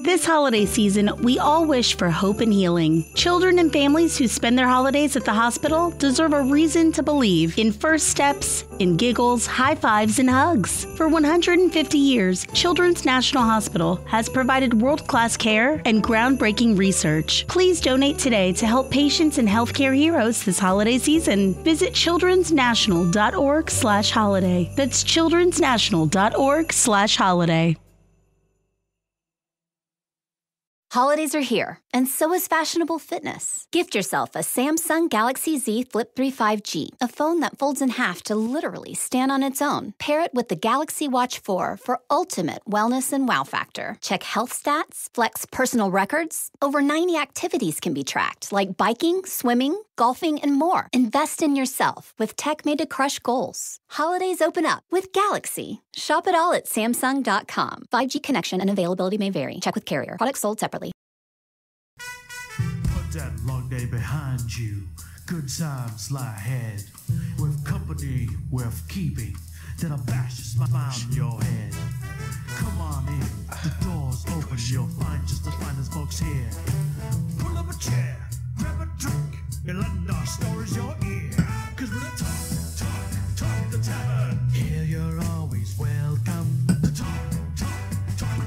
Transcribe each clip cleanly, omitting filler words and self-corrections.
This holiday season, we all wish for hope and healing. Children and families who spend their holidays at the hospital deserve a reason to believe in first steps, in giggles, high fives, and hugs. For 150 years, Children's National Hospital has provided world-class care and groundbreaking research. Please donate today to help patients and healthcare heroes this holiday season. Visit childrensnational.org/holiday. That's childrensnational.org/holiday. Holidays are here, and so is fashionable fitness. Gift yourself a Samsung Galaxy Z Flip 3 5G, a phone that folds in half to literally stand on its own. Pair it with the Galaxy Watch 4 for ultimate wellness and wow factor. Check health stats, flex personal records. Over 90 activities can be tracked, like biking, swimming, golfing, and more. Invest in yourself with tech made to crush goals. Holidays open up with Galaxy. Shop it all at Samsung.com. 5G connection and availability may vary. Check with carrier. Products sold separately. Put that long day behind you. Good times lie ahead. With company worth keeping, then I'll bash a smile in your head. Come on in, the door's open. You'll find just the finest folks here. Pull up a chair, grab a drink, and lend our stories your ear. Cause we're talk the tavern. Here you're always welcome. The talk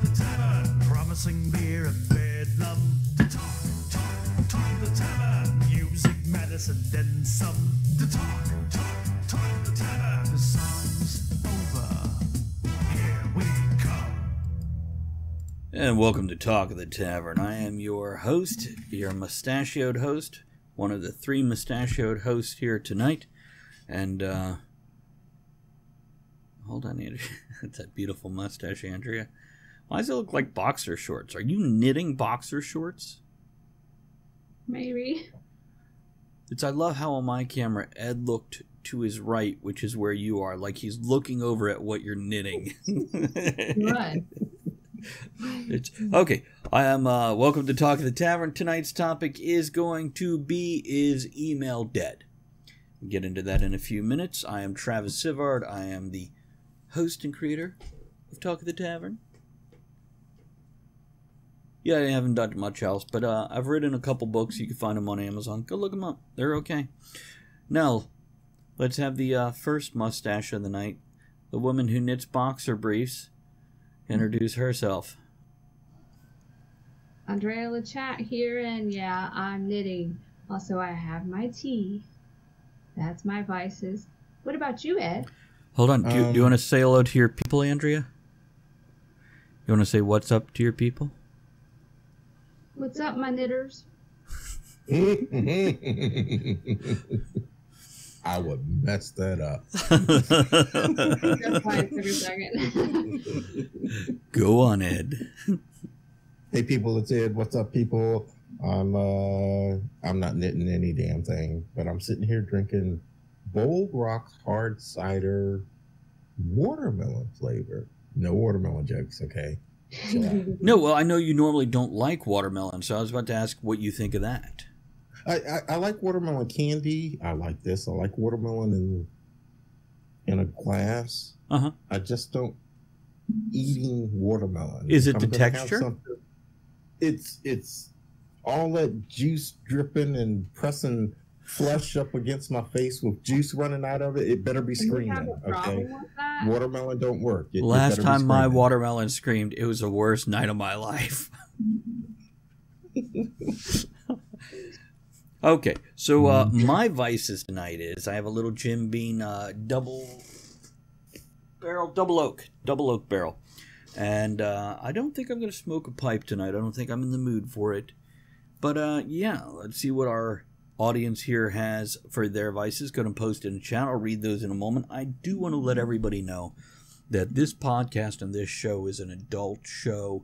the tavern. Promising beer and bedlam. The talk the tavern. Music, medicine, then some. The talk the tavern. The song's over. Here we come. And welcome to Talk of the Tavern. I am your host, your mustachioed host, one of the three mustachioed hosts here tonight. And, hold on, Andrea. That's that beautiful mustache, Andrea. Why does it look like boxer shorts? Are you knitting boxer shorts? Maybe. I love how on my camera, Ed looked to his right, which is where you are, like he's looking over at what you're knitting. Right. Okay, I am welcome to Talk of the Tavern. Tonight's topic is going to be, is email dead? We'll get into that in a few minutes. I am Travis Sivart. I am the host and creator of Talk of the Tavern. Yeah, I haven't done much else, but I've written a couple books. You can find them on Amazon. Go look them up. They're okay. Now, let's have the first mustache of the night. The woman who knits boxer briefs. Introduce herself. Andrea LaChat here, and yeah, I'm knitting. Also, I have my tea. That's my vices. What about you, Ed? Hold on. Do you want to say hello to your people, Andrea? You want to say what's up to your people? What's up, my knitters? I would mess that up. Just quiet for a second. Go on, Ed. Hey, people, it's Ed. What's up, people? I'm not knitting any damn thing, but I'm sitting here drinking Bold Rock hard cider watermelon flavor. No watermelon jokes, okay? No, well, I know you normally don't like watermelon, so I was about to ask what you think of that. I like watermelon candy. I like this. I like watermelon in a glass. Uh-huh. I just don't eating watermelon. Is it the texture? It's all that juice dripping and pressing flesh up against my face with juice running out of it. It better be screaming. Okay, watermelon don't work. Last time my watermelon screamed, it was the worst night of my life. Okay, so my vices tonight is I have a little Jim Beam double oak barrel. And I don't think I'm going to smoke a pipe tonight. I don't think I'm in the mood for it. But yeah, let's see what our audience here has for their vices. Going to post in the chat. I'll read those in a moment. I do want to let everybody know that this podcast and this show is an adult show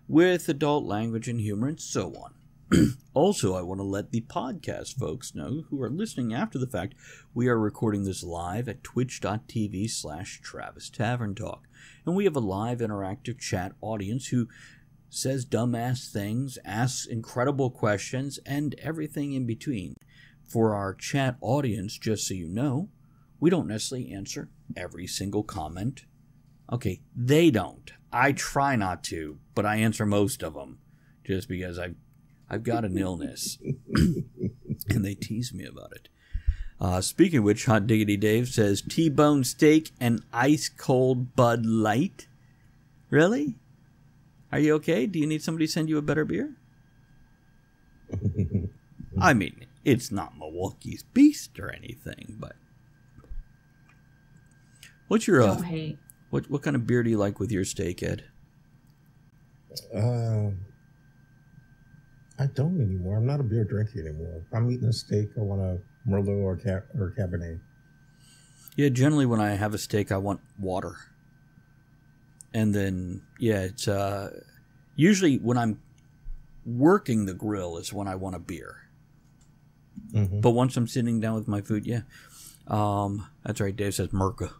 with adult language and humor and so on. Also, I want to let the podcast folks know who are listening after the fact, we are recording this live at twitch.tv/Travis Tavern Talk. And we have a live interactive chat audience who says dumbass things, asks incredible questions, and everything in between. For our chat audience, just so you know, we don't necessarily answer every single comment. Okay, they don't. I try not to, but I answer most of them. just because I've got an illness, and they tease me about it. Speaking of which, Hot Diggity Dave says T-bone steak and ice cold Bud Light. Really? Are you okay? Do you need somebody to send you a better beer? I mean, it's not Milwaukee's Beast or anything, but what's your Don't hate. what kind of beer do you like with your steak, Ed? I don't anymore. I'm not a beer drinker anymore. If I'm eating a steak, I want a Merlot or Cabernet. Yeah, generally when I have a steak, I want water. And then, yeah, it's usually when I'm working the grill is when I want a beer. Mm-hmm. But once I'm sitting down with my food, yeah. That's right, Dave says Merca.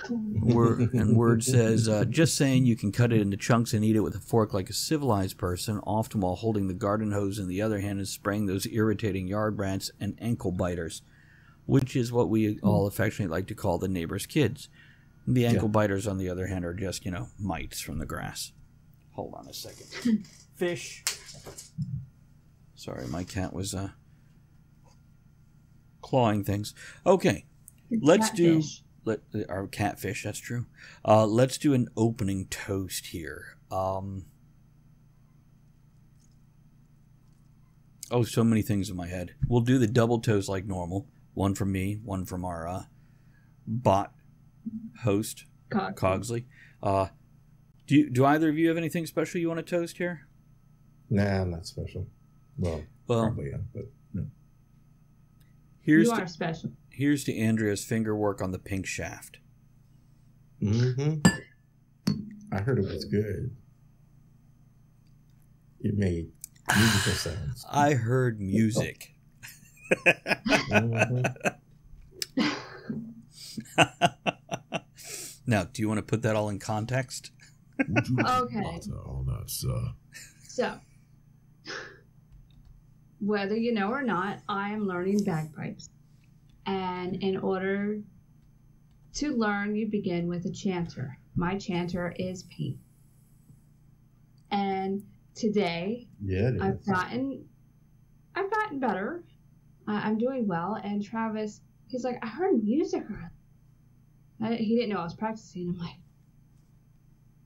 Word says, just saying you can cut it into chunks and eat it with a fork like a civilized person, often while holding the garden hose in the other hand and spraying those irritating yard rats and ankle biters, which is what we all affectionately like to call the neighbor's kids. The ankle biters, on the other hand, are just, mites from the grass. Hold on a second. Fish. Sorry, my cat was clawing things. Okay, let's do... Our catfish, that's true. Let's do an opening toast here. So many things in my head. We'll do the double toast like normal. One from me, one from our bot host, Cogsley. Do either of you have anything special you want to toast here? Nah, I'm not special. Well probably am, but no. You are special. Here's to Andrea's finger work on the pink shaft. Mm-hmm. I heard it was good. It made musical sounds. I heard music. Mm-hmm. Now, do you want to put that all in context? Okay. So, whether you know or not, I am learning bagpipes. And in order to learn, you begin with a chanter. My chanter is Pete. And today, I've gotten better. I'm doing well. And Travis, he's like, I heard music earlier. He didn't know I was practicing. I'm like,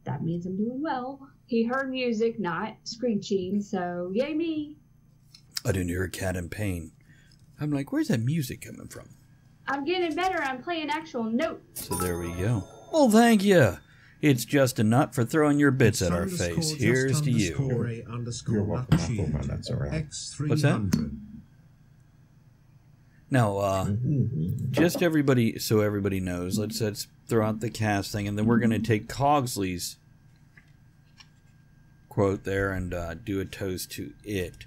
that means I'm doing well. He heard music, not screeching. So, yay me. I didn't hear a cat in pain. I'm like, where's that music coming from? I'm getting better. I'm playing actual notes. So there we go. Well, thank you. It's just a nut for throwing your bits at our face. Here's to you. You're welcome. That's all right. What's that? Now, just everybody, so everybody knows, let's throw out the cast thing, and then we're going to take Cogsley's quote there and do a toast to it.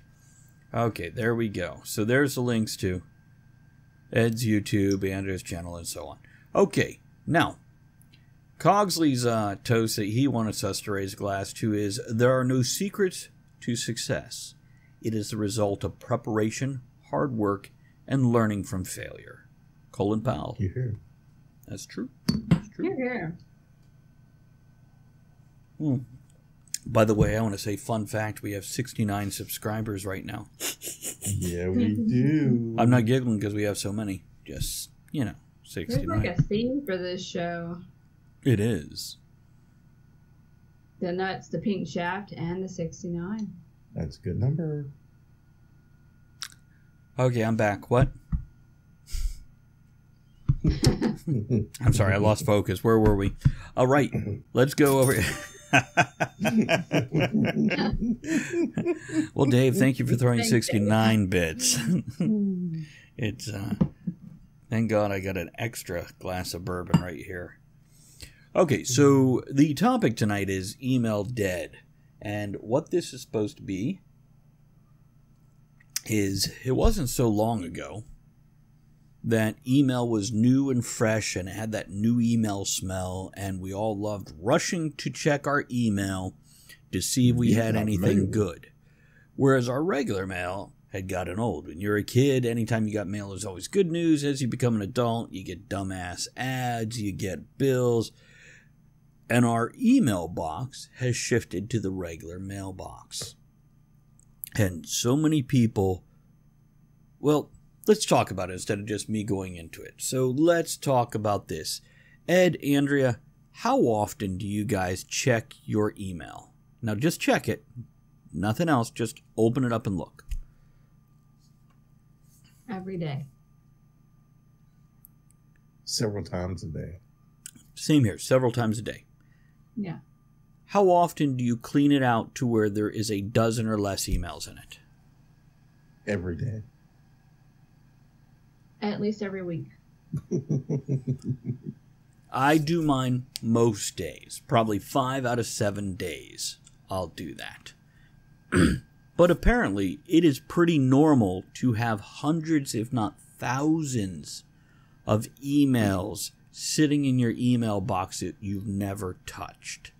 Okay, there we go. So there's the links to Ed's YouTube, Andrew's channel, and so on. Okay, now, Cogsley's toast that he wants us to raise a glass to is, there are no secrets to success. It is the result of preparation, hard work, and learning from failure. Colin Powell. Yeah. That's true. That's true. Yeah. By the way, I want to say, fun fact, we have 69 subscribers right now. Yeah, we do. I'm not giggling because we have so many. Just, 69. There's like a theme for this show. It is. The nuts, the pink shaft, and the 69. That's a good number. Okay, I'm back. What? I'm sorry, I lost focus. Where were we? All right, let's go over... Well, Dave, thank you for throwing 69 bits. It's thank God I got an extra glass of bourbon right here. Okay, so the topic tonight is email dead, and what this is supposed to be is, it wasn't so long ago that email was new and fresh and it had that new email smell, and we all loved rushing to check our email to see if we had anything good. Whereas our regular mail had gotten old. When you're a kid, anytime you got mail, there's always good news. As you become an adult, you get dumbass ads, you get bills, and our email box has shifted to the regular mailbox. And so many people, well, let's talk about it instead of just me going into it. So let's talk about this. Ed, Andrea, how often do you guys check your email? Now just check it. Nothing else. Just open it up and look. Every day. Several times a day. Same here. Several times a day. Yeah. How often do you clean it out to where there is a dozen or less emails in it? Every day. At least every week. I do mine most days. Probably 5 out of 7 days I'll do that. But apparently it is pretty normal to have hundreds, if not thousands, of emails sitting in your email box that you've never touched.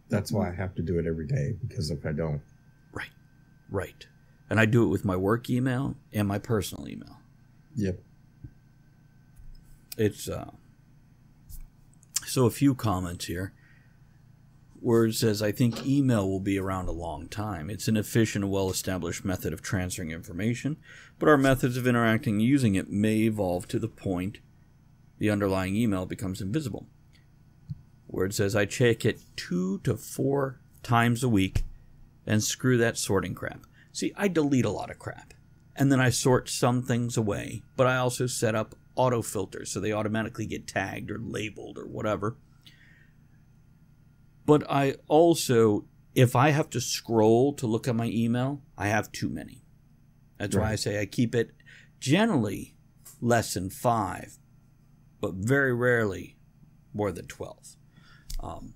That's why I have to do it every day, because if I don't. Right. And I do it with my work email and my personal email. Yep. It's, so a few comments here. Where it says, I think email will be around a long time. It's an efficient and well-established method of transferring information, but our methods of interacting and using it may evolve to the point the underlying email becomes invisible. Where it says, I check it 2 to 4 times a week, and screw that sorting crap. See, I delete a lot of crap, and then I sort some things away, but I also set up auto filters so they automatically get tagged or labeled or whatever. But I also, if I have to scroll to look at my email, I have too many. That's why I say I keep it generally less than 5, but very rarely more than 12. I'm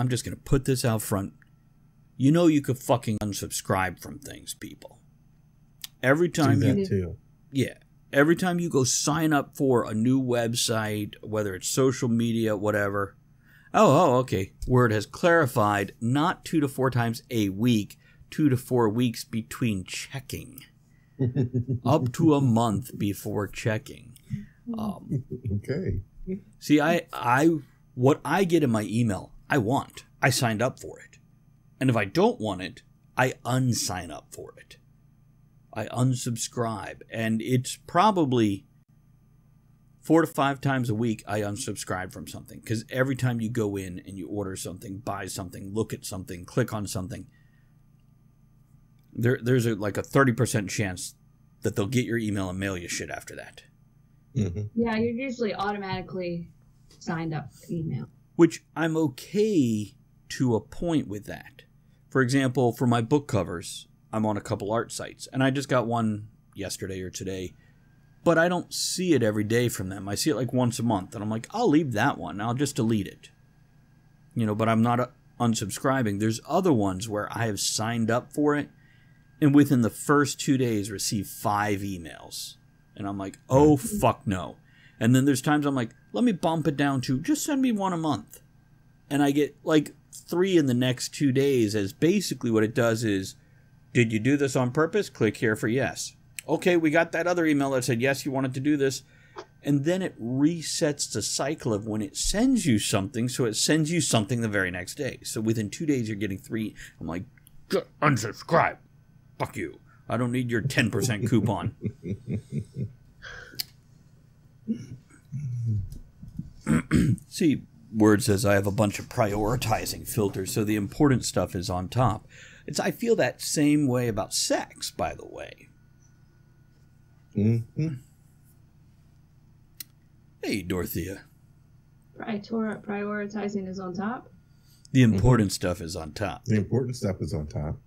just going to put this out front. You know you could fucking unsubscribe from things, people. Every time do that too. Yeah. Every time you go sign up for a new website, whether it's social media, whatever. Okay. Word has clarified, not 2 to 4 times a week, 2 to 4 weeks between checking. Up to a month before checking. Okay. See, what I get in my email, I want. I signed up for it. And if I don't want it, I unsign up for it. I unsubscribe, and it's probably 4 to 5 times a week I unsubscribe from something, because every time you go in and you order something, buy something, look at something, click on something, there's like a 30% chance that they'll get your email and mail you shit after that. Mm-hmm. Yeah, you're usually automatically signed up for email. Which I'm okay to a point with that. For example, for my book covers, I'm on a couple art sites, and I just got one yesterday or today, but I don't see it every day from them. I see it like once a month, and I'm like, I'll leave that one. I'll just delete it. But I'm not unsubscribing. There's other ones where I have signed up for it, and within the first 2 days receive 5 emails. And I'm like, oh, fuck no. And then there's times I'm like, let me bump it down to just send me one a month. And I get like 3 in the next 2 days, as basically what it does is, did you do this on purpose? Click here for yes. Okay, we got that other email that said, yes, you wanted to do this. And then it resets the cycle of when it sends you something, so it sends you something the very next day. So within 2 days, you're getting 3. I'm like, unsubscribe. Fuck you. I don't need your 10% coupon. See, Word says I have a bunch of prioritizing filters, so the important stuff is on top. I feel that same way about sex, by the way. Mm-hmm. Hey, Dorothea. Prioritizing is on top? The important stuff is on top. The important stuff is on top.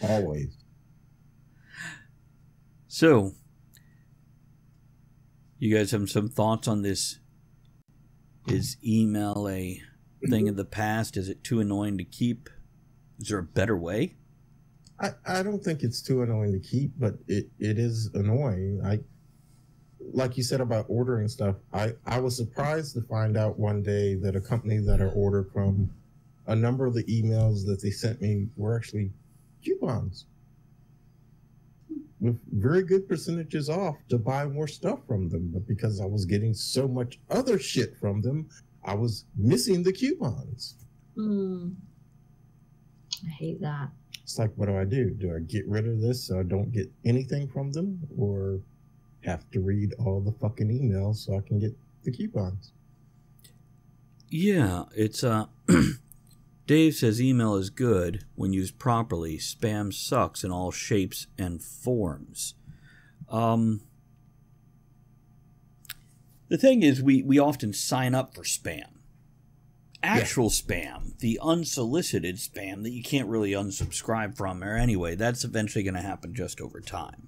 Always. So, you guys have some thoughts on this? Is email a thing of the past? Is it too annoying to keep? Is there a better way? I don't think it's too annoying to keep, but it is annoying. Like you said about ordering stuff, I was surprised to find out one day that a company that I ordered from, a number of the emails that they sent me were actually coupons with very good percentages off to buy more stuff from them. But because I was getting so much other shit from them, I was missing the coupons. I hate that. It's like, what do? Do I get rid of this so I don't get anything from them, or have to read all the fucking emails so I can get the coupons? Yeah, it's Dave says email is good when used properly. Spam sucks in all shapes and forms. The thing is, we often sign up for spam. Actual spam, the unsolicited spam that you can't really unsubscribe from, or anyway, that's eventually going to happen just over time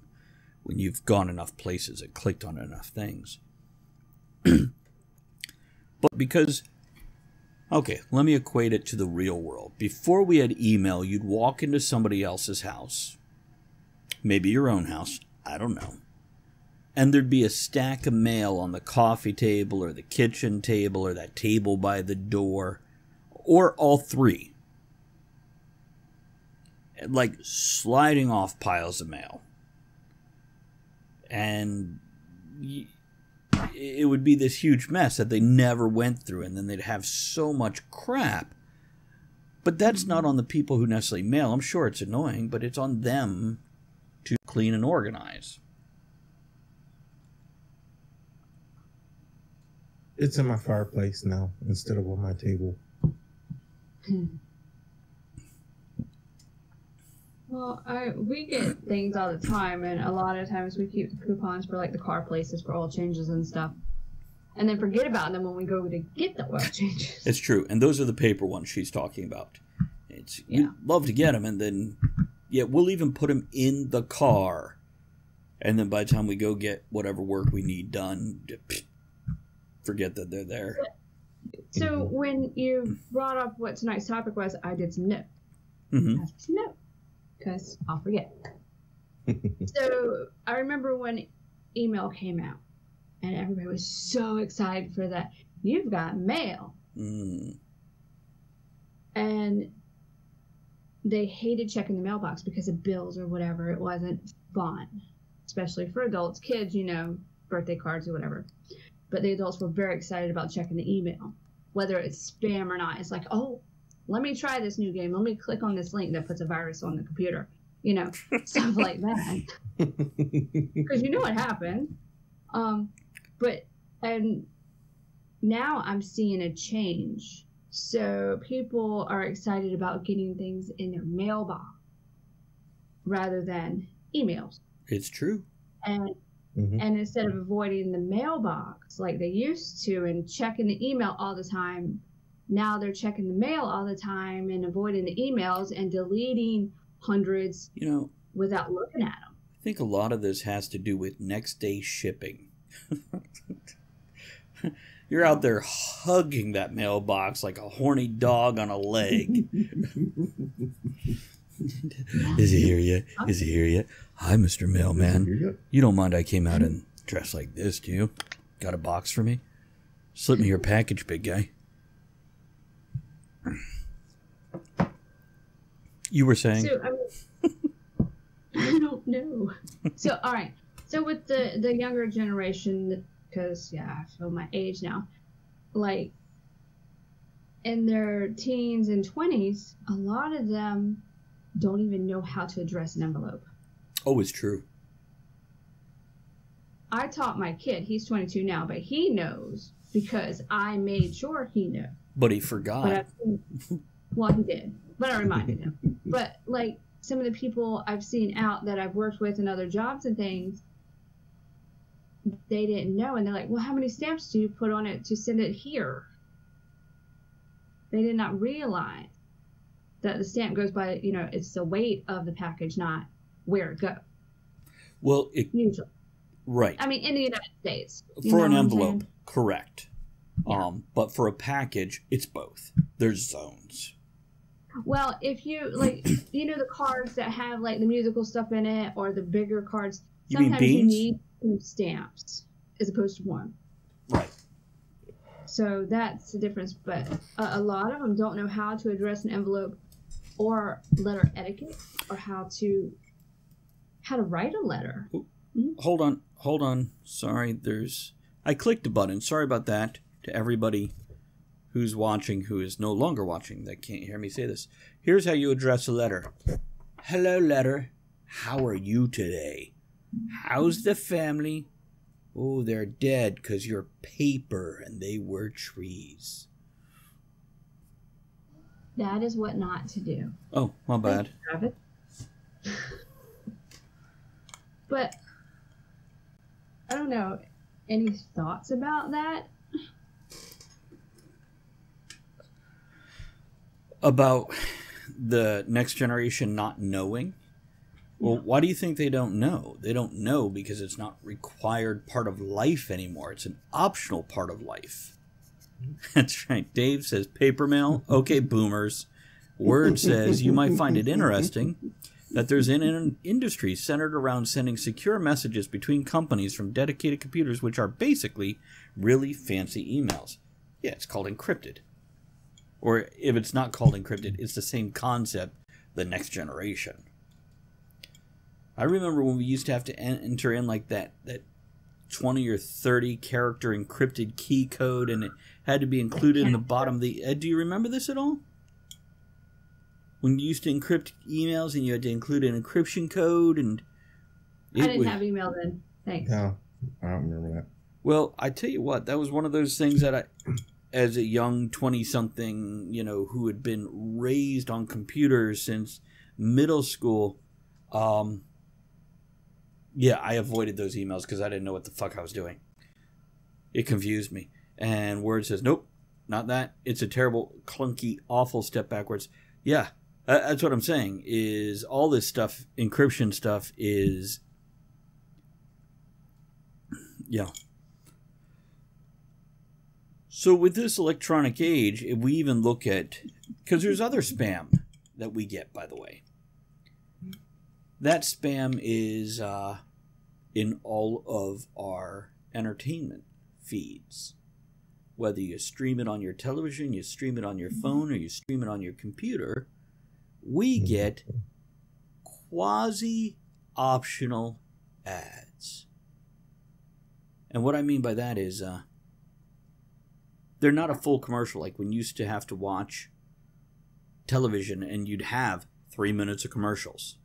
when you've gone enough places and clicked on enough things. But because, okay, let me equate it to the real world. Before we had email, you'd walk into somebody else's house, maybe your own house, I don't know, and there'd be a stack of mail on the coffee table or the kitchen table or that table by the door, or all three. Like sliding off piles of mail. And it would be this huge mess that they never went through, and then they'd have so much crap. But that's not on the people who necessarily mail. I'm sure it's annoying, but it's on them to clean and organize. It's in my fireplace now instead of on my table. Well, we get things all the time, and a lot of times we keep the coupons for like the car places for oil changes and stuff, and then forget about them when we go to get the oil changes. It's true, and those are the paper ones she's talking about. We'd love to get them, and then we'll even put them in the car, and then by the time we go get whatever work we need done, forget that they're there. So when you brought up what tonight's topic was, I did some notes. Mm-hmm. I have some notes because I'll forget. So I remember when email came out, and everybody was so excited for that. You've got mail. And they hated checking the mailbox because of bills or whatever. It wasn't fun, especially for adults. Kids, birthday cards or whatever. But the adults were very excited about checking the email, whether it's spam or not. It's like, oh, let me try this new game. Let me click on this link that puts a virus on the computer, stuff like that. Because you know what happened. And now I'm seeing a change. So people are excited about getting things in their mailbox rather than emails. It's true. And instead of avoiding the mailbox like they used to and checking the email all the time, now they're checking the mail all the time and avoiding the emails and deleting hundreds without looking at them. I think a lot of this has to do with next day shipping. You're out there hugging that mailbox like a horny dog on a leg. Is he here yet? Is he here yet? Hi, Mr. Mailman. You don't mind I came out and dressed like this, do you? Got a box for me? Slip me your package, big guy. You were saying? So, I don't know. So, all right. So with the younger generation, because, I feel my age now, like, in their teens and 20s, a lot of them don't even know how to address an envelope. Oh, it's true. I taught my kid, he's 22 now, but he knows because I made sure he knew. But he forgot. Well, he did, but I reminded him. But, like, some of the people I've seen out that I've worked with in other jobs and things, they didn't know, and they're like, well, how many stamps do you put on it to send it here? They did not realize that the stamp goes by, it's the weight of the package, not where it goes. Well, usually. Right. I mean, in the United States. For an envelope, correct. Yeah. But for a package, it's both. There's zones. Well, if you, like, the cards that have, like, the musical stuff in it, or the bigger cards, sometimes you need 2 stamps as opposed to 1. Right. So that's the difference. But a lot of them don't know how to address an envelope or letter etiquette or how to write a letter. Mm-hmm. Hold on. Sorry, I clicked a button. Sorry about that to everybody who's watching who is no longer watching that can't hear me say this. Here's how you address a letter. Hello, letter. How are you today? How's the family? Oh, they're dead because you're paper and they were trees. That is what not to do. Oh, my bad. But I don't know. Any thoughts about that? About the next generation not knowing? Well, why do you think they don't know? They don't know because it's not required part of life anymore. It's an optional part of life. That's right. Dave says paper mail. Okay, boomers. Word says you might find it interesting that there's an industry centered around sending secure messages between companies from dedicated computers, which are basically really fancy emails. Yeah, it's called encrypted. Or if it's not called encrypted, it's the same concept, the next generation. I remember when we used to have to enter in like that 20 or 30 character encrypted key code, and it had to be included in the bottom of the... do you remember this at all? When you used to encrypt emails and you had to include an encryption code, and... I didn't have email then. Thanks. No, I don't remember that. Well, I tell you what, that was one of those things that I... As a young 20-something, you know, who had been raised on computers since middle school, yeah, I avoided those emails because I didn't know what the fuck I was doing. It confused me. And Word says, nope, not that. It's a terrible, clunky, awful step backwards. Yeah, that's what I'm saying, is all this stuff, encryption stuff is, yeah. So with this electronic age, if we even look at, because there's other spam that we get, by the way. That spam is in all of our entertainment feeds. Whether you stream it on your television, you stream it on your phone, or you stream it on your computer, we get quasi-optional ads. And what I mean by that is they're not a full commercial, like when you used to have to watch television and you'd have 3 minutes of commercials.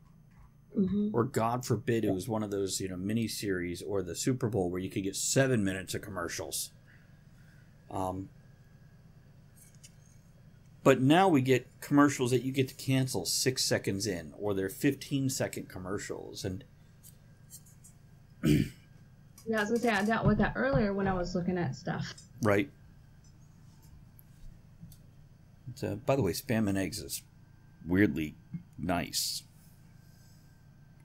Mm-hmm. Or God forbid it was one of those, you know, miniseries or the Super Bowl where you could get 7 minutes of commercials. But now we get commercials that you get to cancel 6 seconds in, or they're 15-second commercials. And yeah, I was gonna say I dealt with that earlier when I was looking at stuff. Right. By the way, spam and eggs is weirdly nice.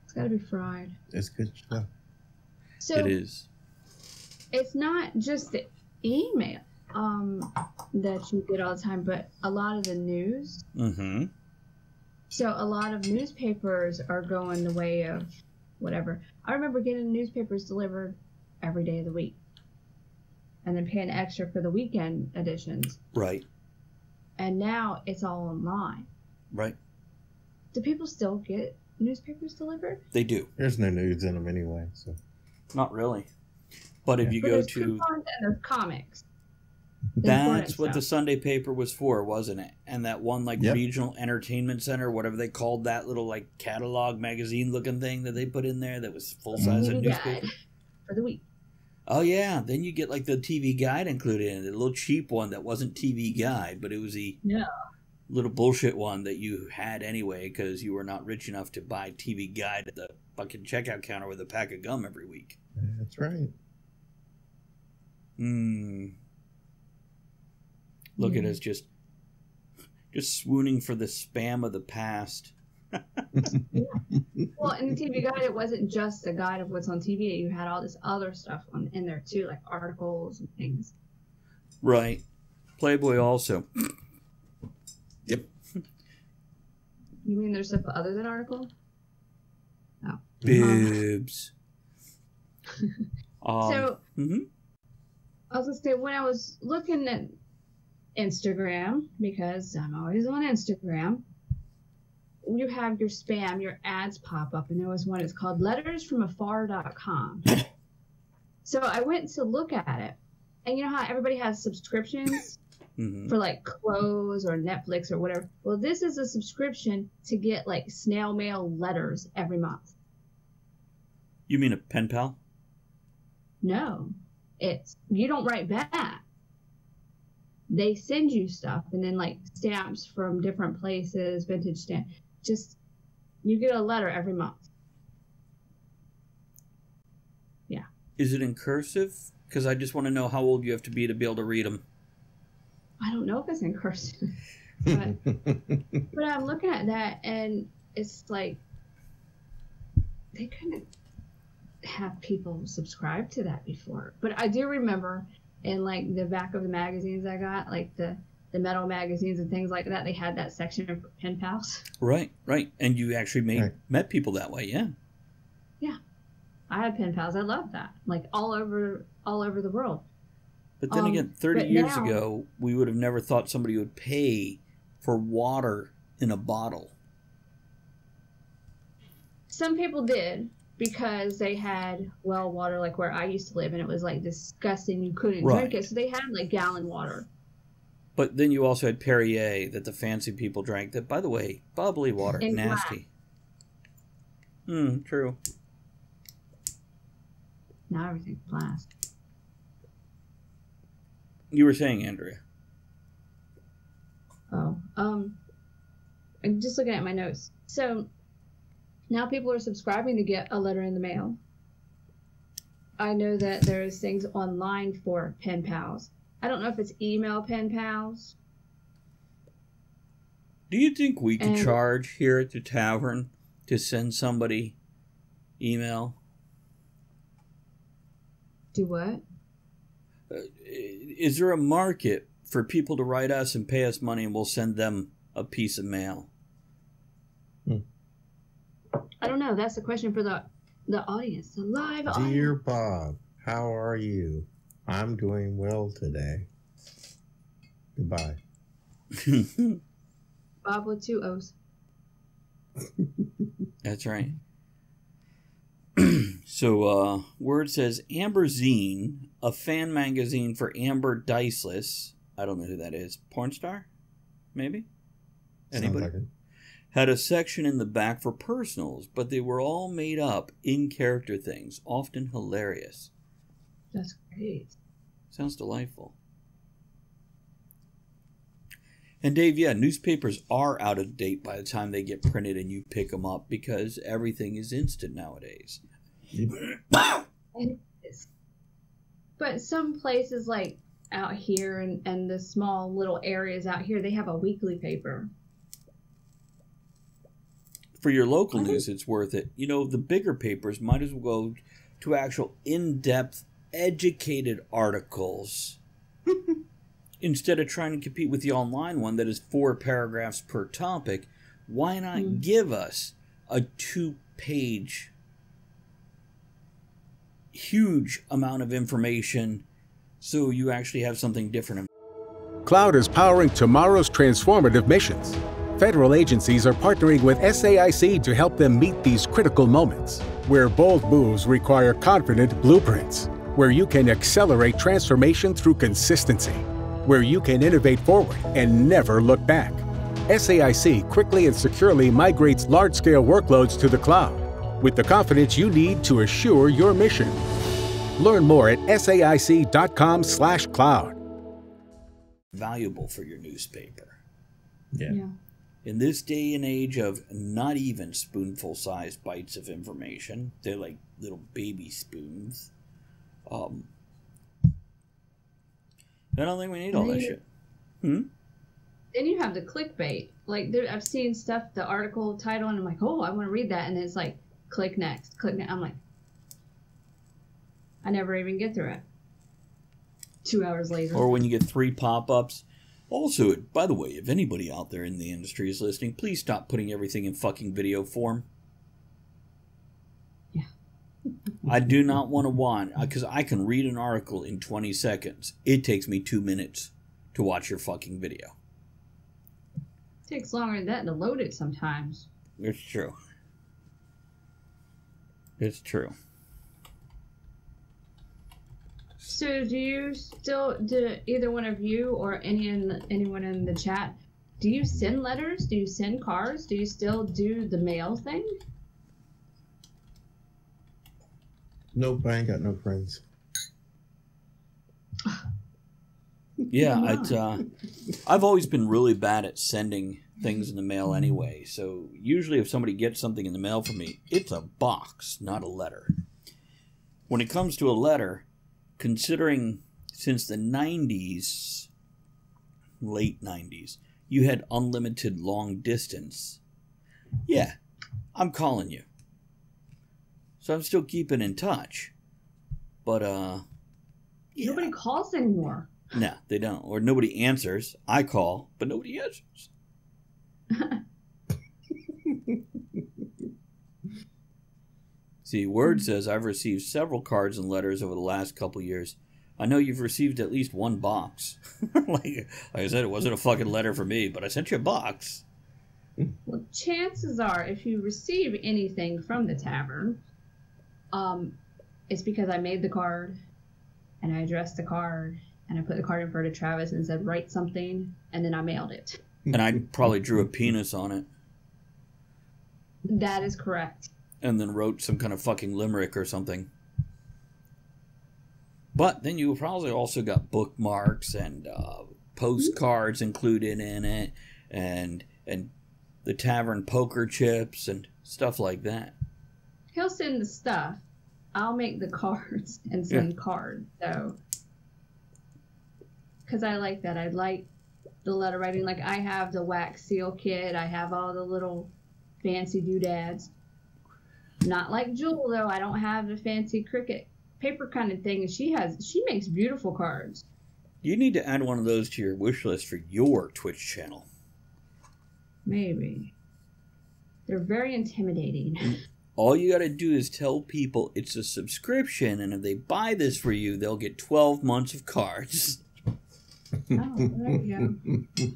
It's got to be fried. It's good stuff. So it is. It's not just the email that you get all the time, but a lot of the news. Mm-hmm. So a lot of newspapers are going the way of whatever. I remember getting newspapers delivered every day of the week, and then paying extra for the weekend editions. Right. And now it's all online. Right. Do people still get newspapers delivered? They do. There's no news in them anyway, so. Not really. But if you go to... coupons and there's comics. That's what the Sunday paper was for, wasn't it? And that one, like, regional entertainment center, whatever they called that little, like, catalog magazine-looking thing that they put in there that was full-size of newspaper. For the week. Oh, yeah. Then you get, like, the TV Guide included in it. A little cheap one that wasn't TV Guide, but it was the little bullshit one that you had anyway because you were not rich enough to buy TV Guide at the fucking checkout counter with a pack of gum every week. That's right. Look at us just swooning for the spam of the past. Well, in the TV Guide, it wasn't just a guide of what's on TV. You had all this other stuff in there too, like articles and things. Right. Playboy also. Yep. You mean there's stuff other than article? No. Bibs. So, I was going to say, when I was looking at Instagram, because I'm always on Instagram, you have your spam, your ads pop up, and there was one, it's called lettersfromafar.com. So I went to look at it, and you know how everybody has subscriptions? for like clothes or Netflix or whatever. Well, this is a subscription to get like snail mail letters every month. You mean a pen pal? No, it's you don't write back. They send you stuff and then like stamps from different places, vintage stamp. Just you get a letter every month. Yeah. Is it in cursive? Because I just want to know how old you have to be able to read them. I don't know if it's in cursive, but I'm looking at that and it's like they couldn't have people subscribe to that before. But I do remember in like the back of the magazines I got, like the metal magazines and things like that, they had that section for pen pals. Right. And you actually met people that way, yeah. Yeah. I had pen pals. I love that. Like all over the world. But then again, 30 years ago, we would have never thought somebody would pay for water in a bottle. Some people did because they had well water like where I used to live and it was like disgusting. You couldn't drink it. So they had like gallon water. But then you also had Perrier that the fancy people drank that, by the way, bubbly water, in nasty. True. Now everything's plastic. You were saying, Andrea. Oh, I'm just looking at my notes. So now people are subscribing to get a letter in the mail. I know that there's things online for pen pals. I don't know if it's email pen pals. Do you think we could charge here at the tavern to send somebody email? Do what? Is there a market for people to write us and pay us money and we'll send them a piece of mail? I don't know. That's the question for the audience, the live audience. Dear Bob, how are you? I'm doing well today. Goodbye. Bob with 2 O's. That's right. So, word says Amber Zine, a fan magazine for Amber Diceless. I don't know who that is. Porn star? Maybe? Anybody? Like had a section in the back for personals, but they were all made up in-character things, often hilarious. That's great. Sounds delightful. And Dave, yeah, newspapers are out of date by the time they get printed and you pick them up because everything is instant nowadays. It is. But some places like out here and the small little areas out here, they have a weekly paper. For your local news, it's worth it. You know, the bigger papers might as well go to actual in-depth, educated articles instead of trying to compete with the online one that is 4 paragraphs per topic. Why not give us a 2-page, huge amount of information so you actually have something different? Cloud is powering tomorrow's transformative missions. Federal agencies are partnering with SAIC to help them meet these critical moments, where bold moves require confident blueprints, where you can accelerate transformation through consistency, where you can innovate forward and never look back. SAIC quickly and securely migrates large-scale workloads to the cloud with the confidence you need to assure your mission. Learn more at saic.com/cloud. Valuable for your newspaper. Yeah. In this day and age of not even spoonful-sized bites of information, they're like little baby spoons. I don't think we need all that shit. Then you have the clickbait. Like I've seen stuff, the article title, and I'm like, oh, I want to read that, and it's like, click next, click next. I'm like, I never even get through it. 2 hours later. Or when you get 3 pop-ups. Also, by the way, if anybody out there in the industry is listening, please stop putting everything in fucking video form. Yeah. I do not want, because I can read an article in 20 seconds. It takes me 2 minutes to watch your fucking video. It takes longer than that to load it sometimes. It's true. It's true. So do either one of you or anyone in the chat, do you send letters? Do you send cards? Do you still do the mail thing? Nope, I ain't got no friends. Yeah, I've always been really bad at sending things in the mail anyway. So usually if somebody gets something in the mail from me, it's a box, not a letter. When it comes to a letter, considering since the 90s, late 90s, you had unlimited long distance. Yeah, I'm calling you. So I'm still keeping in touch. But, yeah. Nobody calls anymore. No, they don't. Or nobody answers. I call, but nobody answers. See, Word says, I've received several cards and letters over the last couple years. I know you've received at least one box. like I said, it wasn't a fucking letter for me, but I sent you a box. Well, chances are, if you receive anything from the tavern, it's because I made the card, and I addressed the card, and I put the card in front of Travis and said, write something, and then I mailed it. And I probably drew a penis on it. That is correct. And then wrote some kind of fucking limerick or something. But then you probably also got bookmarks and postcards included in it, and the tavern poker chips and stuff like that. He'll send the stuff. I'll make the cards and send cards. So, because I like that. I like the letter writing. Like, I have the wax seal kit. I have all the little fancy doodads. Not like Jewel, though. I don't have the fancy cricket paper kind of thing. And she makes beautiful cards. You need to add one of those to your wish list for your Twitch channel. Maybe. They're very intimidating. All you gotta do is tell people it's a subscription, and if they buy this for you, they'll get 12 months of cards. Oh, there you go.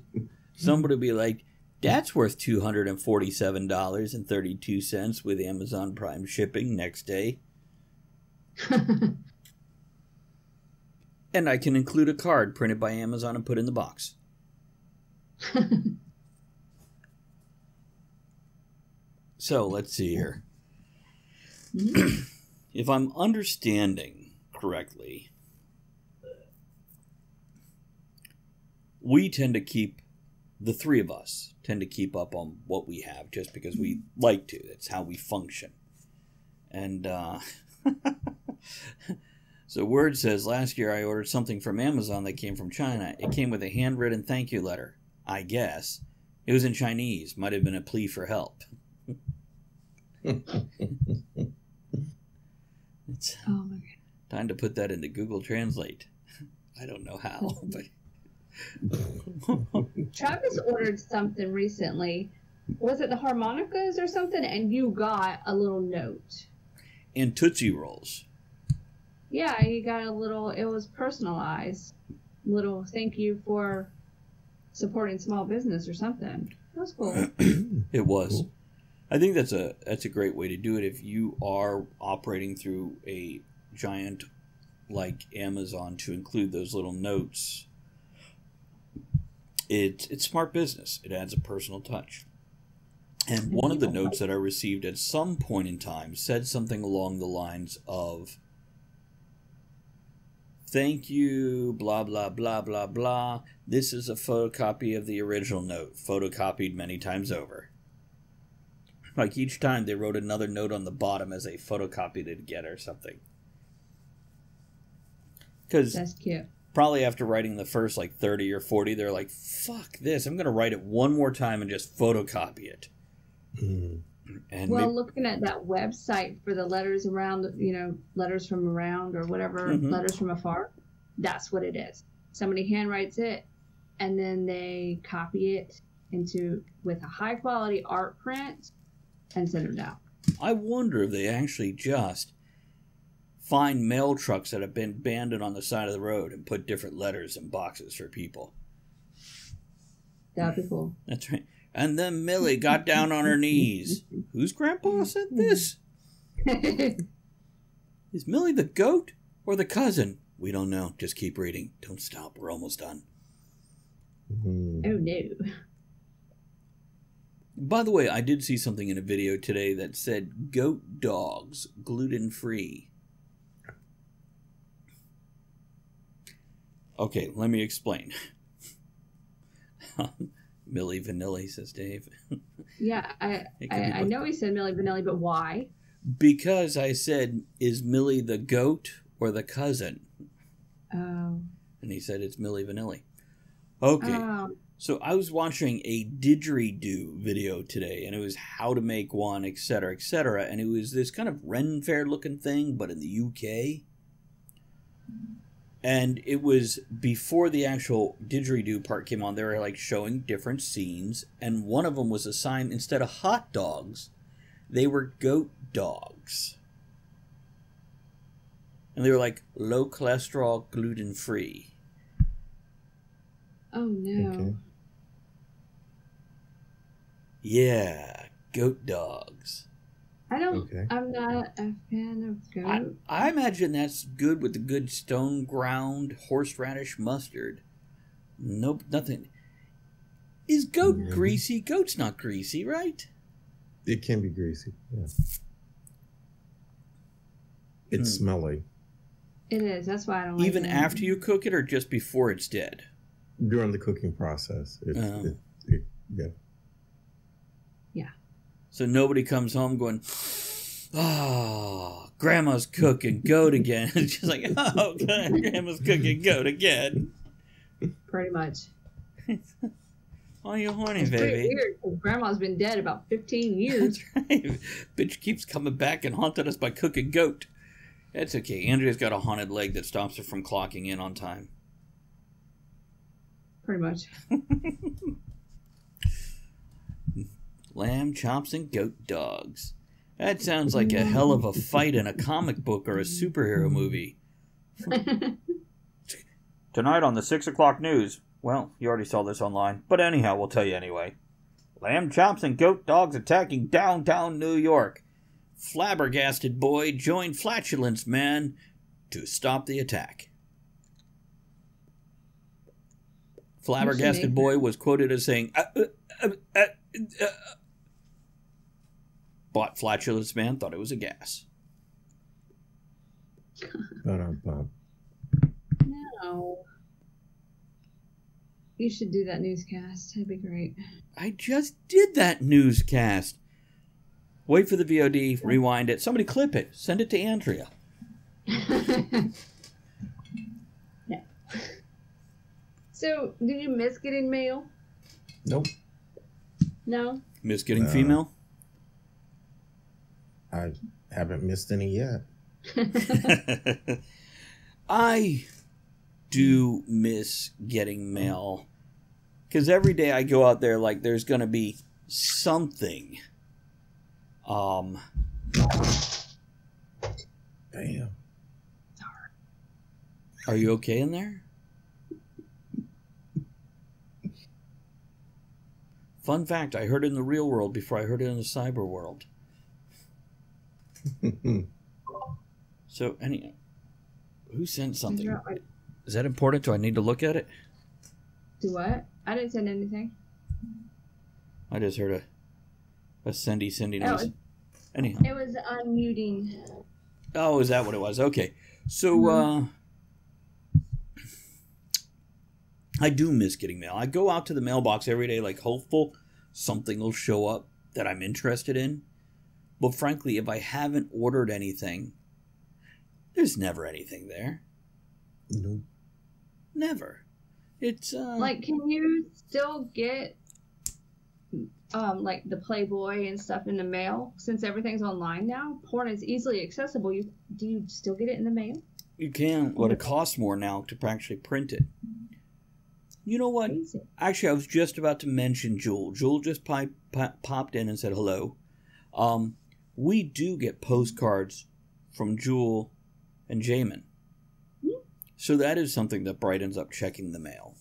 Somebody will be like, that's worth $247.32 with Amazon Prime shipping next day. And I can include a card printed by Amazon and put in the box. So, let's see here. If I'm understanding correctly, we tend to keep, the three of us tend to keep up on what we have just because we like to. It's how we function. And, so Word says, last year I ordered something from Amazon that came from China. It came with a handwritten thank you letter, I guess. It was in Chinese. Might have been a plea for help. It's Oh my god. time to put that into Google Translate. I don't know how, but Travis ordered something recently. Was it the harmonicas or something? And you got a little note. and Tootsie Rolls. Yeah, he got a little, it was personalized. Little thank you for supporting small business or something. That was cool. It was. Cool. I think that's a great way to do it if you are operating through a giant like Amazon to include those little notes. It's smart business. It adds a personal touch. And one of the notes that I received at some point in time said something along the lines of, thank you, blah, blah, blah, blah, blah. This is a photocopy of the original note, photocopied many times over. Like each time they wrote another note on the bottom as they photocopied it again or something. Because That's cute. probably after writing the first like 30 or 40, they're like, fuck this. I'm going to write it one more time and just photocopy it. And Well, looking at that website for the letters around, letters from around or whatever, letters from afar, that's what it is. Somebody handwrites it, and then they copy it with a high quality art print and send it out. I wonder if they actually just find mail trucks that have been abandoned on the side of the road and put different letters in boxes for people. That'd be cool. That's right. And then Millie got down on her knees. Whose grandpa said this? Is Millie the goat or the cousin? We don't know. Just keep reading. Don't stop. We're almost done. Oh, no. By the way, I did see something in a video today that said goat dogs gluten-free. Okay, let me explain. Milli Vanilli, says Dave. Yeah, I know he said Milli Vanilli, but why? Because I said, is Millie the goat or the cousin? Oh. And he said it's Milli Vanilli. Okay. So I was watching a didgeridoo video today, and it was how to make one, etc., etc., and it was this kind of Ren Fair looking thing, but in the UK. And it was before the actual didgeridoo part came on. They were like showing different scenes, and one of them was assigned, instead of hot dogs, they were goat dogs. And they were like low cholesterol, gluten free. Oh no. Okay. Yeah, goat dogs. I'm not a fan of goat. I imagine that's good with the good stone ground horseradish mustard. Nope, nothing. Is goat greasy? Goat's not greasy, right? It can be greasy. Yeah. It's smelly. It is. That's why I don't like it. Even after you cook it, or just before it's dead? During the cooking process. Yeah. Yeah. So nobody comes home going, oh, Grandma's cooking goat again. It's just like, oh, God, Grandma's cooking goat again. Pretty much. Oh, you horny, it's baby. Pretty weird, because Grandma's been dead about 15 years. That's right. Bitch keeps coming back and haunting us by cooking goat. That's okay. Andrea's got a haunted leg that stops her from clocking in on time. Pretty much. Lamb chops and goat dogs. That sounds like a hell of a fight in a comic book or a superhero movie. Tonight on the 6 o'clock news. Well, you already saw this online, but anyhow, we'll tell you anyway. Lamb chops and goat dogs attacking downtown New York. Flabbergasted boy joined flatulence man to stop the attack. Flabbergasted boy was quoted as saying, bought flatulence man, thought it was a gas. No. You should do that newscast. That'd be great. I just did that newscast. Wait for the VOD, rewind it. Somebody clip it. Send it to Andrea. Yeah. So, did you miss getting mail? Nope. No? Miss getting female? I haven't missed any yet. I do miss getting mail. Because every day I go out there like there's going to be something. Damn. Are you okay in there? Fun fact, I heard it in the real world before I heard it in the cyber world. So, who sent something? Is that important? Do I need to look at it? Do what? I didn't send anything. I just heard a Cindy noise. Anyhow. It was unmuting. Oh, is that what it was? Okay. So, I do miss getting mail. I go out to the mailbox every day like hopeful something will show up that I'm interested in. But frankly, if I haven't ordered anything, there's never anything there. Nope. Never. It's like, can you still get like the Playboy and stuff in the mail since everything's online now? Porn is easily accessible. Do you still get it in the mail? You can, but it costs more now to actually print it. You know what? Crazy. Actually, I was just about to mention Jewel. Jewel just popped in and said hello. We do get postcards from Jewel and Jamin. So that is something that brightens up checking the mail.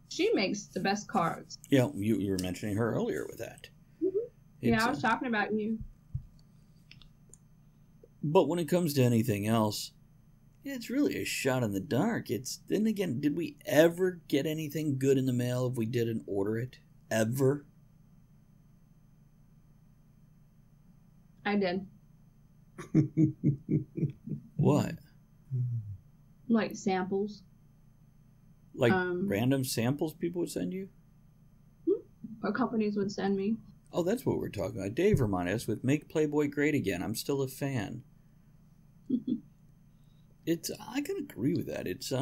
She makes the best cards. Yeah, you were mentioning her earlier with that. Yeah, I was talking about you. But when it comes to anything else, It's really a shot in the dark. Then again, did we ever get anything good in the mail if we didn't order it? Ever? I did. What? Like samples. Like random samples people would send you? Or companies would send me. Oh, that's what we're talking about. Dave reminded us with Make Playboy Great Again. I'm still a fan. I can agree with that. It's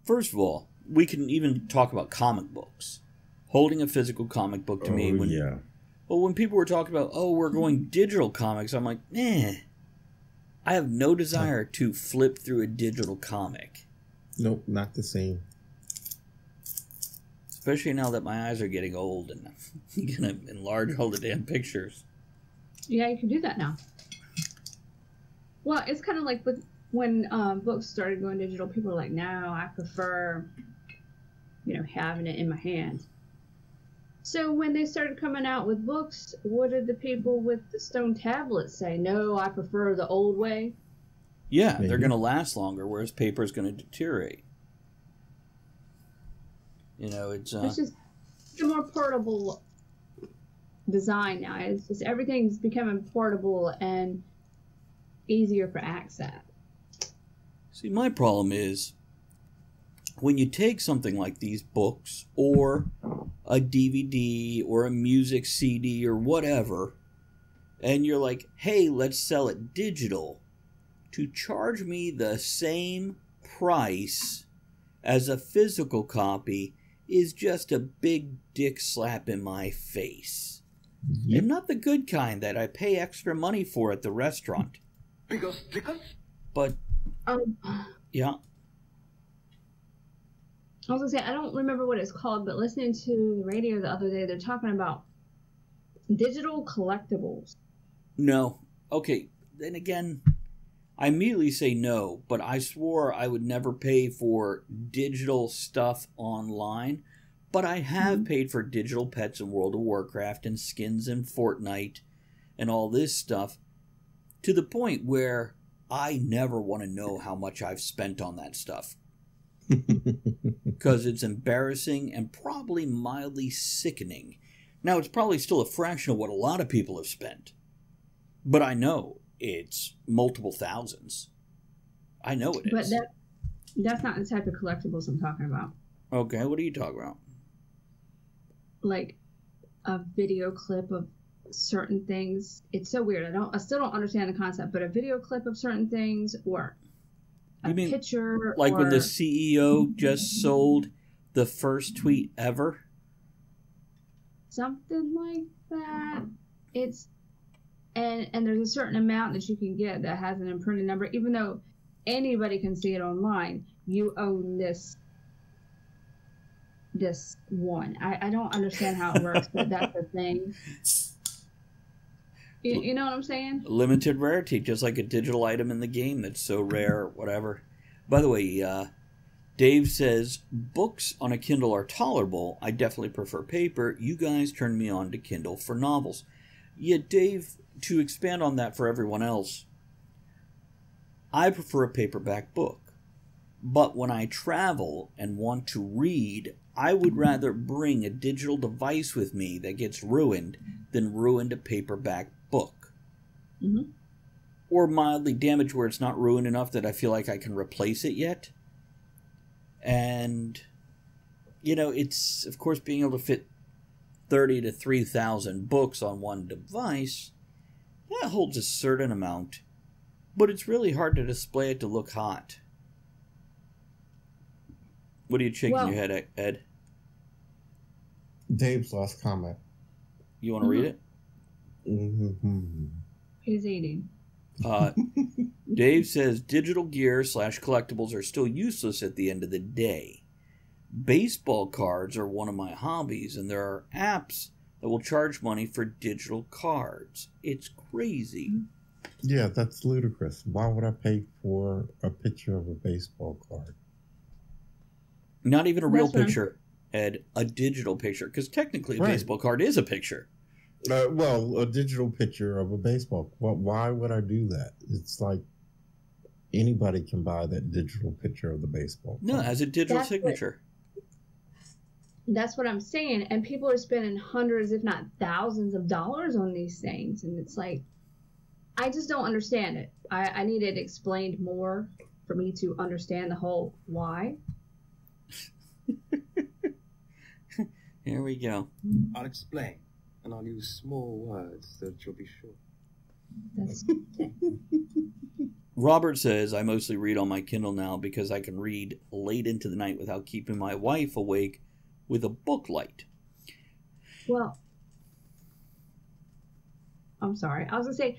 first of all, we can even talk about comic books. Holding a physical comic book to me when people were talking about, we're going digital comics, I'm like, I have no desire to flip through a digital comic. Nope, not the same. Especially now that my eyes are getting old and I'm going to enlarge all the damn pictures. Yeah, you can do that now. Well, it's kind of like when books started going digital, people were like, no, I prefer, having it in my hand. So when they started coming out with books, what did the people with the stone tablets say? No, I prefer the old way? Yeah, they're going to last longer, whereas paper is going to deteriorate. It's just a more portable design now. It's just everything's becoming portable and easier for access. See, my problem is when you take something like these books or a DVD or a music CD or whatever, and you're like, hey, let's sell it digital, to charge me the same price as a physical copy is just a big dick slap in my face. Yep. And not the good kind that I pay extra money for at the restaurant. But, yeah. I was going to say, I don't remember what it's called, but listening to the radio the other day, they're talking about digital collectibles. No. Okay, then again, I immediately say no, but I swore I would never pay for digital stuff online. But I have paid for digital pets in World of Warcraft and skins in Fortnite and all this stuff to the point where I never want to know how much I've spent on that stuff. Because it's embarrassing and probably mildly sickening. Now, it's probably still a fraction of what a lot of people have spent. But I know it's multiple thousands. I know it is. But that's not the type of collectibles I'm talking about. Okay, what are you talking about? Like a video clip of certain things. It's so weird. I still don't understand the concept, but a video clip of certain things or a picture. Like when the CEO just sold the first tweet ever? Something like that. It's and there's a certain amount that you can get that has an imprinted number, even though anybody can see it online. You own this one. I don't understand how it works, but that's the thing. You know what I'm saying? Limited rarity, just like a digital item in the game that's so rare, whatever. By the way, Dave says, books on a Kindle are tolerable. I definitely prefer paper. You guys turned me on to Kindle for novels. Yeah, Dave, to expand on that for everyone else, I prefer a paperback book. But when I travel and want to read, I would rather bring a digital device with me that gets ruined than ruin a paperback book. Mm-hmm. Or mildly damaged where it's not ruined enough that I feel like I can replace it yet. And, it's, of course, being able to fit 30 to 3,000 books on one device, that holds a certain amount. But it's really hard to display it to look hot. What are you shaking your head, Ed? Dave's last comment. You want to read it? Mm-hmm. He's eating. Dave says digital gear / collectibles are still useless at the end of the day. Baseball cards are one of my hobbies, and there are apps that will charge money for digital cards. It's crazy. Yeah, that's ludicrous. Why would I pay for a picture of a baseball card? Not even a real picture, Ed. A digital picture. Because technically a baseball card is a picture. A digital picture of a baseball. Why would I do that? It's like, anybody can buy that digital picture of the baseball. No, it has a digital signature. That's what I'm saying. And people are spending hundreds, if not thousands of dollars on these things. And it's like, I just don't understand it. I need it explained more for me to understand the whole why. Here we go. I'll explain, and I'll use small words so that you'll be sure. That's Robert says, I mostly read on my Kindle now because I can read late into the night without keeping my wife awake with a book light. Well, I'm sorry. I was going to say,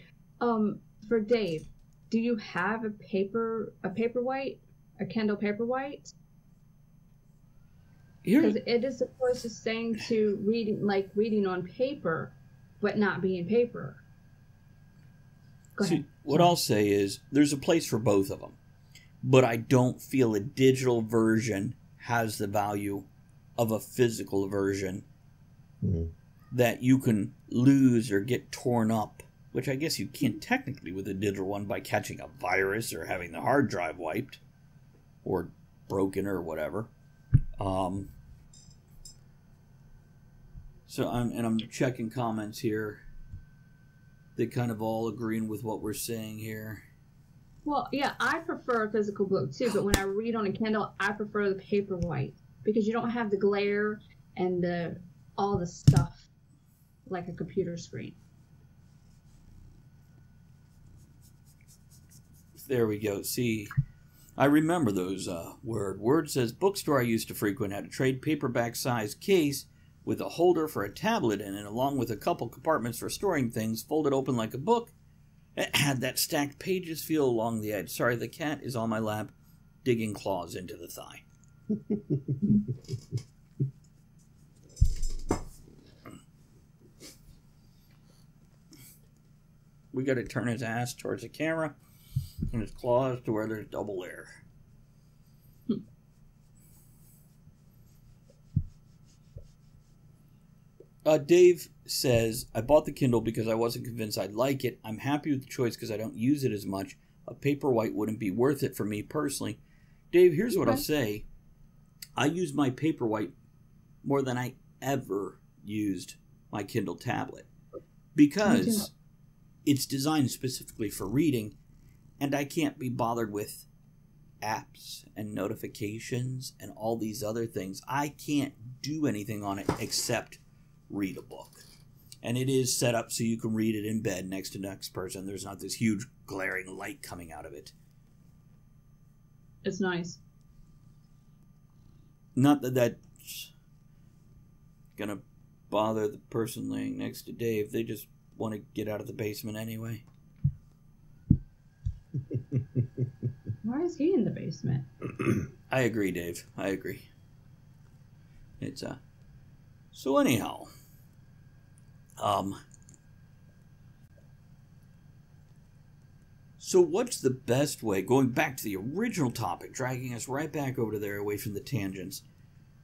for Dave, do you have a Paperwhite, a Kindle Paperwhite? Because it is supposed to saying to reading on paper, but not being paper. Go ahead. See, what I'll say is there's a place for both of them, but I don't feel a digital version has the value of a physical version that you can lose or get torn up, which I guess you can technically with a digital one by catching a virus or having the hard drive wiped or broken or whatever. So I'm checking comments here. They kind of all agreeing with what we're saying here. Well, yeah, I prefer a physical book too, but when I read on a Kindle, I prefer the Paperwhite because you don't have the glare and all the stuff like a computer screen. There we go. See, I remember those Word says, bookstore I used to frequent had a trade paperback size case with a holder for a tablet in it, along with a couple compartments for storing things, folded open like a book. It had that stacked pages feel along the edge. Sorry, the cat is on my lap, digging claws into the thigh. We got to turn his ass towards the camera and his claws to where there's double air. Dave says, I bought the Kindle because I wasn't convinced I'd like it. I'm happy with the choice because I don't use it as much. A Paperwhite wouldn't be worth it for me personally. Dave, here's what I'll say. I use my Paperwhite more than I ever used my Kindle tablet because it's designed specifically for reading, and I can't be bothered with apps and notifications and all these other things. I can't do anything on it except read a book. And it is set up so you can read it in bed next to the next person. There's not this huge glaring light coming out of it. It's nice. Not that that's gonna bother the person laying next to Dave. They just want to get out of the basement anyway. Why is he in the basement? I agree, Dave. I agree. It's so anyhow. So what's the best way, going back to the original topic, dragging us right back over there away from the tangents,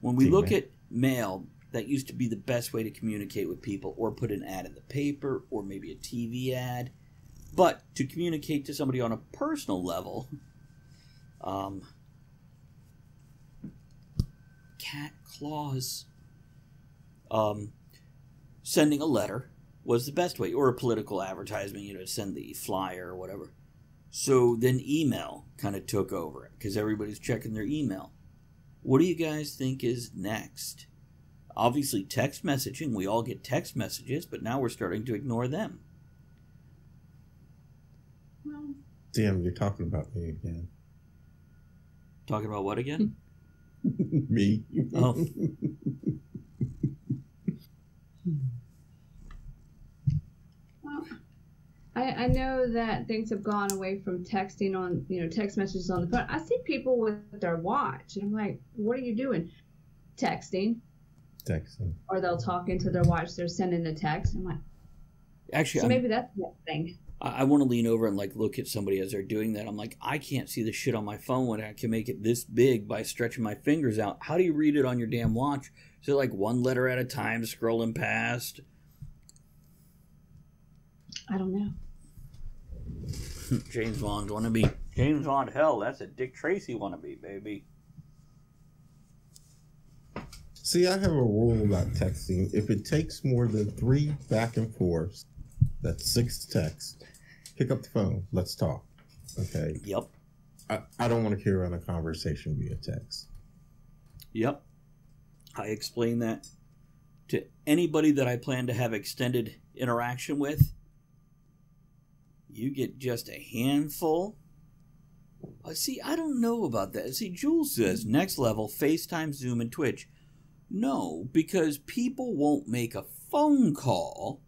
when we look at mail, that used to be the best way to communicate with people, or put an ad in the paper, or maybe a TV ad, but to communicate to somebody on a personal level, cat claws, sending a letter was the best way, or a political advertisement, send the flyer or whatever. So then email kind of took over because everybody's checking their email. What do you guys think is next? Obviously text messaging. We all get text messages, but now we're starting to ignore them. Well, Tim, you're talking about me again. Talking about what again? Me. Oh. well, I know that things have gone away from texting on, text messages on the phone. I see people with their watch, and I'm like, what are you doing? Texting. Or they'll talk into their watch. They're sending a text. I'm like, actually, so maybe that's the thing. I want to lean over and look at somebody as they're doing that. I'm like, I can't see the shit on my phone when I can make it this big by stretching my fingers out. How do you read it on your damn watch? Is it one letter at a time scrolling past? I don't know. James Bond wannabe. James on hell. That's a Dick Tracy wannabe, baby. See, I have a rule about texting. If it takes more than 3 back and forths, that's 6 texts, pick up the phone. Let's talk. Okay? Yep. I don't want to carry on a conversation via text. Yep. I explain that to anybody that I plan to have extended interaction with. You get just a handful. See, I don't know about that. See, Jules says, next level, FaceTime, Zoom, and Twitch. No, because people won't make a phone call.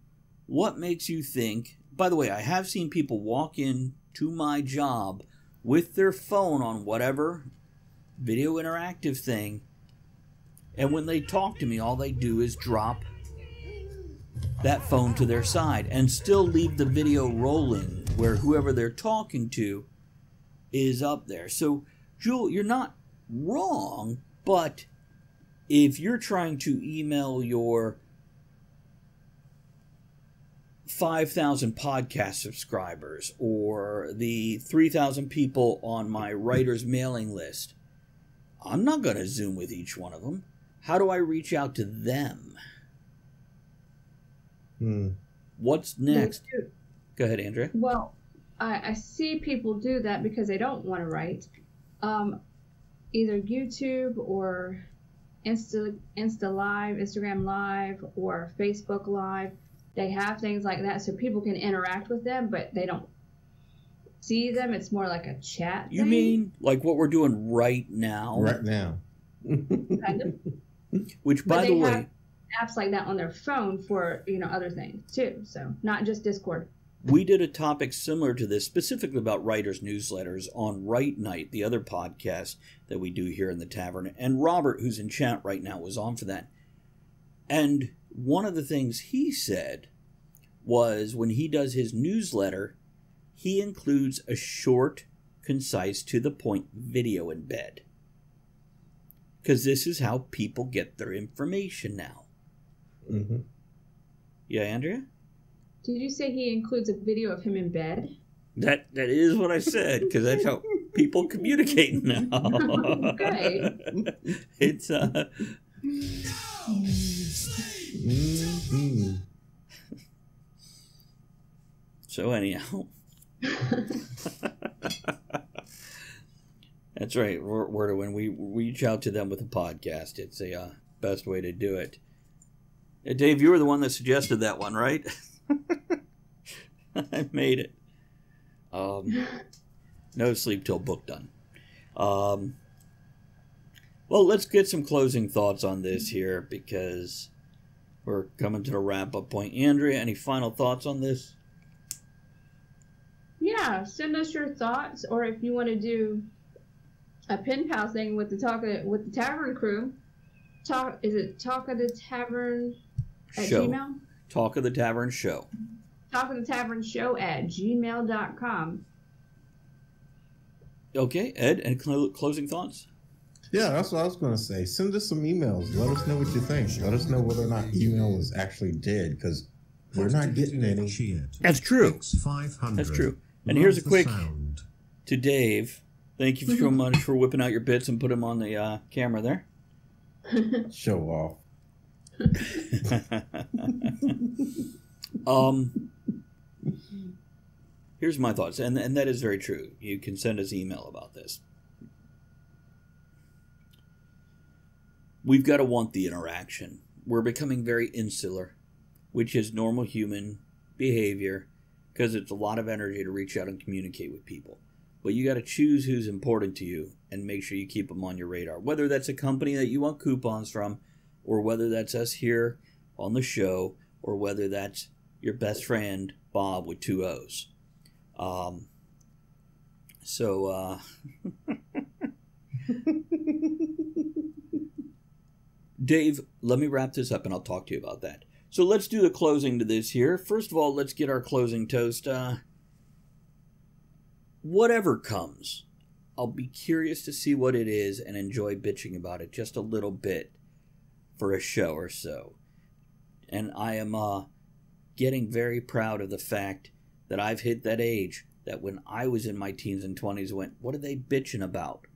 What makes you think... By the way, I have seen people walk in to my job with their phone on whatever video interactive thing, and when they talk to me, all they do is drop that phone to their side and still leave the video rolling where whoever they're talking to is up there. So, Jewel, you're not wrong, but if you're trying to email your 5,000 podcast subscribers or the 3,000 people on my writer's mailing list, I'm not going to Zoom with each one of them. How do I reach out to them? What's next? Go ahead, Andrea. Well, I see people do that because they don't want to write. Either YouTube or Insta Live, Instagram Live, or Facebook Live. They have things like that so people can interact with them, but they don't see them. It's more like a chat thing. You mean like what we're doing right now? Right now. Kind of. Which, by the way, apps like that on their phone for, other things too. So not just Discord. We did a topic similar to this, specifically about writers' newsletters on Write Night, the other podcast that we do here in the tavern. And Robert, who's in chat right now, was on for that. And one of the things he said was when he does his newsletter, he includes a short, concise, to-the-point video embed. Because this is how people get their information now. Mm-hmm. Yeah, Andrea? Did you say he includes a video of him in bed? That is what I said, because that's how people communicate now. Okay. It's So anyhow. That's right. When we reach out to them with a podcast, it's a best way to do it. Dave, you were the one that suggested that one, right? I made it. No sleep till book done. Well, let's get some closing thoughts on this here because we're coming to the wrap-up point. Andrea, any final thoughts on this? Yeah, send us your thoughts, or if you want to do a pen pal thing with the tavern crew. Is it Talk of the Tavern at Show. Gmail? Talk of the Tavern Show. Talk of the Tavern Show at gmail.com. Okay, Ed, any closing thoughts? Yeah, that's what I was going to say. Send us some emails. Let us know what you think. Let us know whether or not email is actually dead, because we're not getting any. That's true. That's true. And here's a quick to Dave. Thank you so much for whipping out your bits and put them on the camera there. Show off. Here's my thoughts, and that is very true. You can send us email about this. We've got to want the interaction. We're becoming very insular, which is normal human behavior, because it's a lot of energy to reach out and communicate with people. But you got to choose who's important to you and make sure you keep them on your radar. Whether that's a company that you want coupons from, or whether that's us here on the show, or whether that's your best friend, Bob, with 2 O's. Dave, let me wrap this up and I'll talk to you about that. So let's do the closing to this here. First of all, let's get our closing toast. Whatever comes, I'll be curious to see what it is and enjoy bitching about it just a little bit for a show or so. And I am getting very proud of the fact that I've hit that age that when I was in my teens and 20s went, what are they bitching about?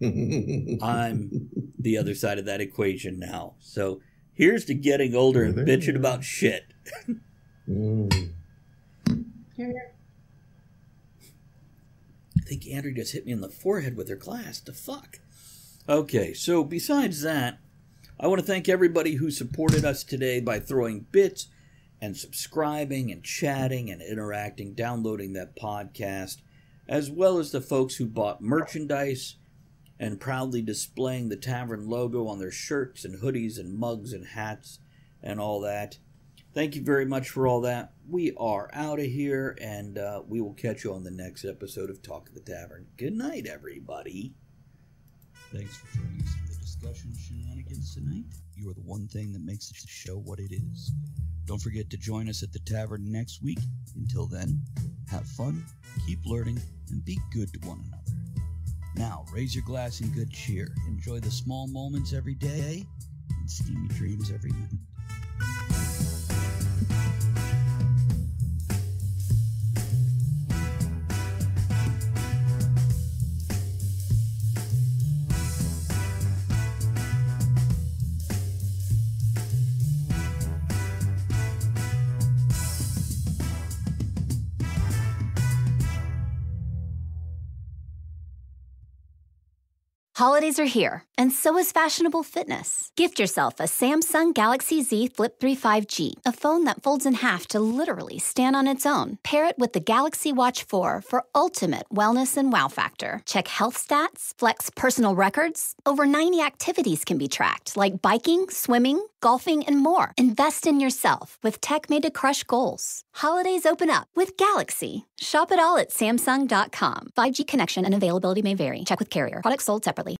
I'm the other side of that equation now. So here's to getting older and bitching about shit. I think Andrew just hit me in the forehead with her glass. The fuck? Okay, so besides that, I want to thank everybody who supported us today by throwing bits and subscribing and chatting and interacting, downloading that podcast, as well as the folks who bought merchandise and proudly displaying the tavern logo on their shirts and hoodies and mugs and hats and all that. Thank you very much for all that. We are out of here, and we will catch you on the next episode of Talk of the Tavern. Good night, everybody. Thanks for joining us in the discussion shenanigans tonight. You are the one thing that makes the show what it is. Don't forget to join us at the tavern next week. Until then, have fun, keep learning, and be good to one another. Now, raise your glass in good cheer. Enjoy the small moments every day and steamy dreams every night. Holidays are here, and so is fashionable fitness. Gift yourself a Samsung Galaxy Z Flip 3 5G, a phone that folds in half to literally stand on its own. Pair it with the Galaxy Watch 4 for ultimate wellness and wow factor. Check health stats, flex personal records. Over 90 activities can be tracked, like biking, swimming, golfing, and more. Invest in yourself with tech made to crush goals. Holidays open up with Galaxy. Shop it all at Samsung.com. 5G connection and availability may vary. Check with carrier. Products sold separately.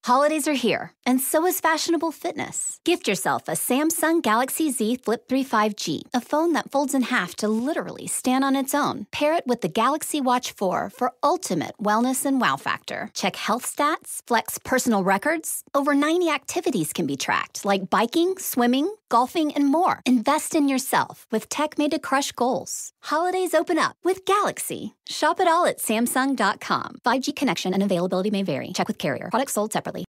Holidays are here, and so is fashionable fitness. Gift yourself a Samsung Galaxy Z Flip 3 5G, a phone that folds in half to literally stand on its own. Pair it with the Galaxy Watch 4 for ultimate wellness and wow factor. Check health stats, flex personal records. Over 90 activities can be tracked, like biking, swimming, golfing, and more. Invest in yourself with tech made to crush goals. Holidays open up with Galaxy. Shop it all at Samsung.com. 5G connection and availability may vary. Check with carrier. Products sold separately.